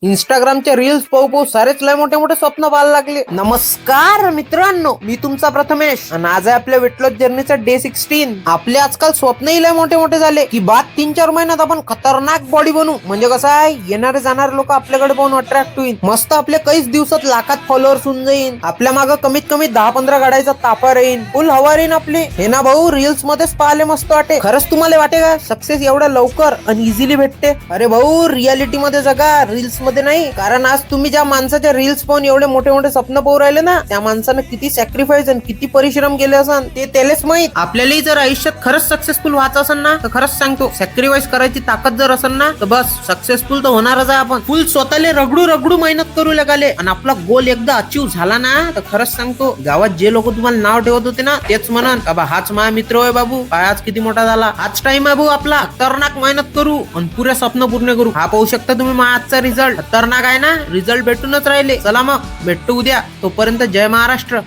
इंस्टाग्रामचे reels पाहू सारेच लय मोठे मोठे स्वप्न पाहायला लागले. नमस्कार मित्रांनो, मी तुमचा प्रथमेश आणि आज आहे आपल्या वेट लॉस जर्नीचा डे 16. आपले आजकाल स्वप्नही लय मोठे मोठे झाले की बाद 3-4 महिन्यात आपण खतरनाक बॉडी बनू. म्हणजे कसं आहे, येणारे जाणारे लोक आपल्याकडे पाहून अट्रॅक्ट होईल. मस्त आपले काहीच दिवसात लाखात फॉलोअर्स होऊन जाईल. आपल्या मागे कमीत कमी 10-15 गाड्याचा ताफा राहील. फुल हवा राहील आपली. हे ना भाऊ, रील्स मध्येच पाहायला मस्त वाटे. खरंच तुम्हाला वाटे का सक्सेस एवढ्या लवकर आणि इझिली भेटते? अरे भाऊ, रियालिटी मध्ये जगा, रील्स मध्ये नाही. कारण आज तुम्ही ज्या माणसाच्या रील्स पाहून एवढे मोठे मोठे स्वप्न पाहू राहिले ना, त्या माणसानं किती सॅक्रिफाईस आणि किती परिश्रम केले असन ते त्यालाच माहित. आपल्यालाही जर आयुष्यात खरंच सक्सेसफुल व्हायचं असेल ना, तर खरंच सांगतो, सॅक्रिफाईस करायची ताकद जर असेल ना, तर बस सक्सेसफुल तर होणारच आहे आपण. फुल स्वतःला रगडू रगडू मेहनत करू लागले आणि आपला गोल एकदा अचीव झाला ना, तर खरंच सांगतो, गावात जे लोक तुम्हाला नाव ठेवत होते ना, तेच म्हणन का बा हाच माझा मित्र होय बाबू, काय आज किती मोठा झाला. हाच टाइम आहे भाऊ आपला. खतरनाक मेहनत करू आणि पुरे स्वप्न पूर्ण करू. हा पाहू शकता तुम्ही माझा आजचा रिझल्ट. खतरनाक आहे ना, रिझल्ट भेटूनच राहिले. चला मग भेटतो उद्या. तोपर्यंत जय महाराष्ट्र.